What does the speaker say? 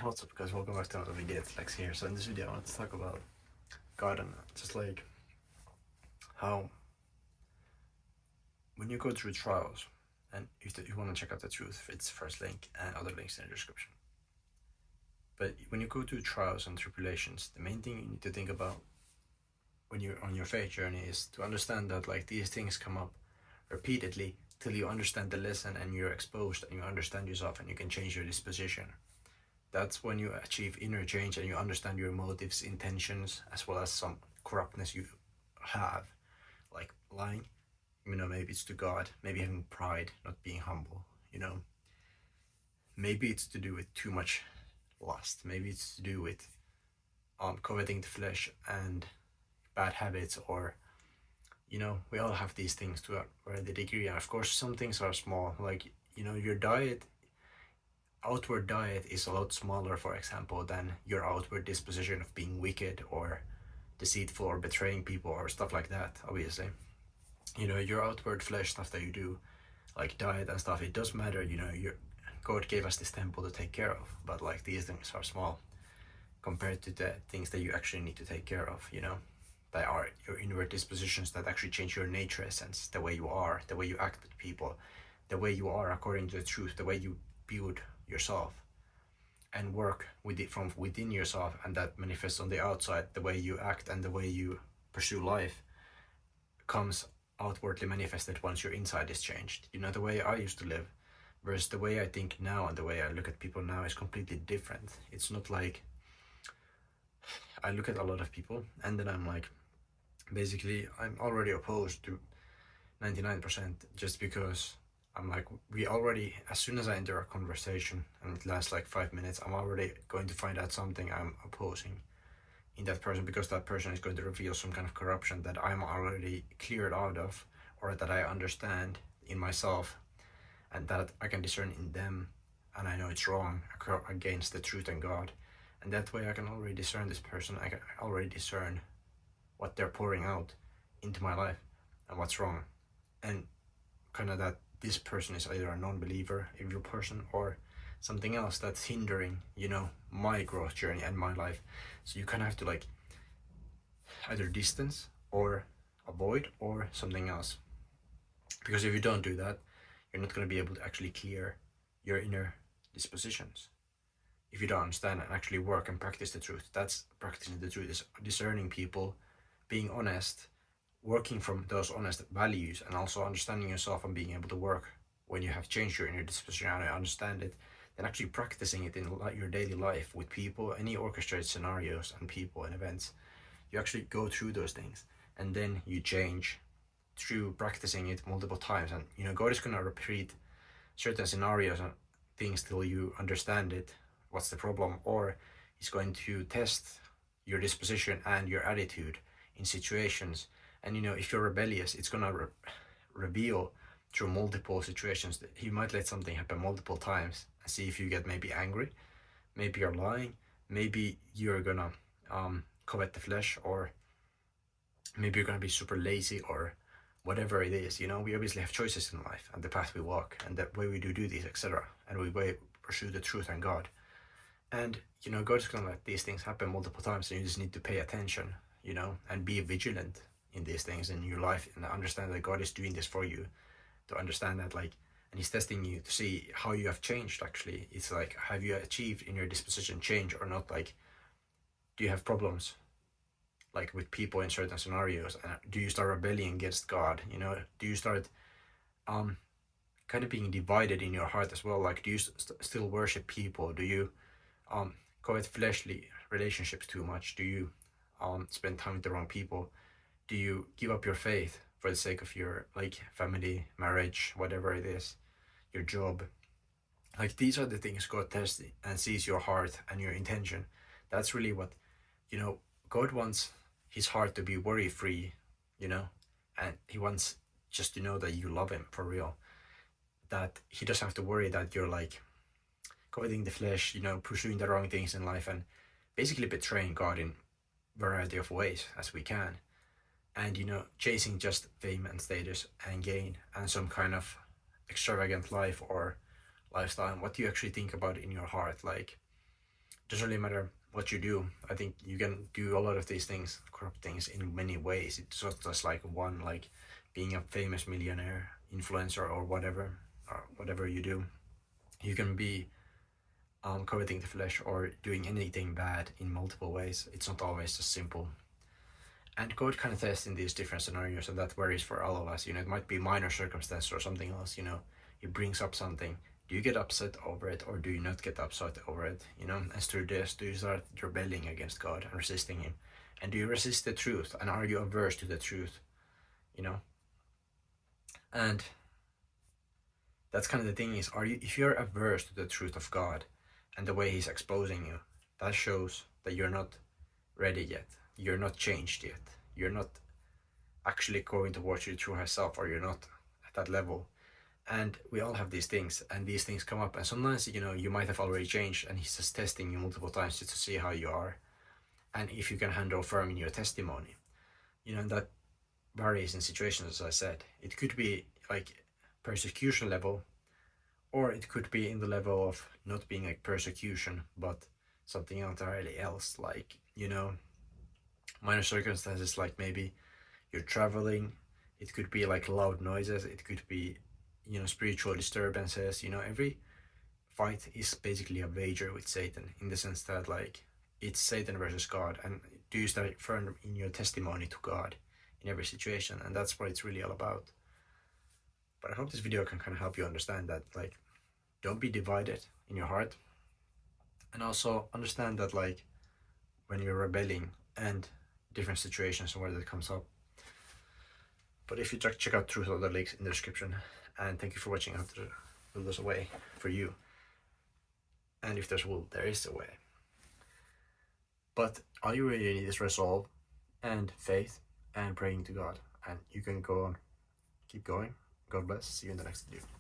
What's up guys, welcome back to another video. It's Aleksi here. So in this video I want to talk about God and just like how when you go through trials, and if you want to check out the truth, it's the first link and other links in the description. But when you go through trials and tribulations, the main thing you need to think about when you're on your faith journey is to understand that like these things come up repeatedly till you understand the lesson and you're exposed and you understand yourself and you can change your disposition. That's when you achieve inner change and you understand your motives, intentions, as well as some corruptness you have, like lying, maybe it's to God, maybe having pride, not being humble, maybe it's to do with too much lust, maybe it's to do with coveting the flesh and bad habits, or we all have these things to a varying degree. And of course some things are small, like your outward diet is a lot smaller, for example, than your outward disposition of being wicked or deceitful or betraying people or stuff like that. Obviously, your outward flesh stuff that you do, like diet and stuff, it does matter. God gave us this temple to take care of, but like these things are small compared to the things that you actually need to take care of, that are your inward dispositions that actually change your nature essence, the way you are, the way you act with people, the way you are according to the truth, the way you build yourself and work with it from within yourself, and that manifests on the outside. The way you act and the way you pursue life comes outwardly manifested once your inside is changed. The way I used to live versus the way I think now and the way I look at people now is completely different. It's not like I look at a lot of people and then I'm like, basically I'm already opposed to 99%, just because I'm like, we already, as soon as I enter a conversation and it lasts like 5 minutes, I'm already going to find out something I'm opposing in that person, because that person is going to reveal some kind of corruption that I'm already cleared out of, or that I understand in myself and that I can discern in them, and I know it's wrong against the truth and God. And that way I can already discern this person. I can already discern what they're pouring out into my life and what's wrong, and kind of that this person is either a non-believer, evil person, or something else that's hindering, my growth journey and my life. So you kind of have to like either distance or avoid or something else, because if you don't do that, you're not going to be able to actually clear your inner dispositions. If you don't understand and actually work and practice the truth, that's practicing the truth, is discerning people, being honest, working from those honest values, and also understanding yourself and being able to work when you have changed your inner disposition and understand it, then actually practicing it in your daily life with people, any orchestrated scenarios and people and events. You actually go through those things and then you change through practicing it multiple times. And God is going to repeat certain scenarios and things till you understand it, what's the problem, or he's going to test your disposition and your attitude in situations. And if you're rebellious, it's gonna reveal through multiple situations that he might let something happen multiple times and see if you get maybe angry, maybe you're lying, maybe you're gonna covet the flesh, or maybe you're gonna be super lazy, or whatever it is. We obviously have choices in life and the path we walk and the way we do this, etc., and we pursue the truth and God. And God's gonna let these things happen multiple times, and you just need to pay attention, and be vigilant in these things in your life, and understand that God is doing this for you, to understand that and he's testing you to see how you have changed. Actually, it's like, have you achieved in your disposition change or not? Like, do you have problems like with people in certain scenarios, and do you start rebelling against God? Do you start kind of being divided in your heart as well? Like, do you still worship people? Do you covet fleshly relationships too much? Do you spend time with the wrong people? Do you give up your faith for the sake of your family, marriage, whatever it is, your job? Like, these are the things God tests and sees your heart and your intention. That's really what, God wants his heart to be worry free, and he wants just to know that you love him for real, that he doesn't have to worry that you're like coveting the flesh, pursuing the wrong things in life and basically betraying God in variety of ways as we can. And chasing just fame and status and gain and some kind of extravagant life or lifestyle. And what do you actually think about in your heart? Like, doesn't really matter what you do. I think you can do a lot of these things, corrupt things, in many ways. It's not just like one, like being a famous millionaire, influencer, or whatever you do. You can be coveting the flesh or doing anything bad in multiple ways. It's not always as simple. And God kind of tests in these different scenarios, and that varies for all of us. You know, it might be minor circumstance or something else. You know, he brings up something. Do you get upset over it, or do you not get upset over it? You know, as through this, do you start rebelling against God and resisting Him? And do you resist the truth? And are you averse to the truth? You know, and that's kind of the thing is, if you're averse to the truth of God and the way He's exposing you, that shows that you're not ready yet. You're not changed yet. You're not actually going towards your true high self, or you're not at that level. And we all have these things, and these things come up, and sometimes, you know, you might have already changed, and He's just testing you multiple times just to see how you are and if you can handle firm in your testimony. You know, and that varies in situations, as I said. It could be like persecution level, or it could be in the level of not being like persecution, but something entirely else, like, you know, minor circumstances, like maybe you're traveling. It could be like loud noises. It could be, you know, spiritual disturbances. You know, every fight is basically a wager with Satan, in the sense that like it's Satan versus God, and do you stay firm in your testimony to God in every situation? And that's what it's really all about. But I hope this video can kind of help you understand that, like, don't be divided in your heart, and also understand that, like, when you're rebelling and different situations and where that comes up. But if you check out Truth, other links in the description. And thank you for watching. I hope there's a way for you. And if there's will, there is a way. But all you really need is resolve and faith and praying to God. And you can go on, keep going. God bless. See you in the next video.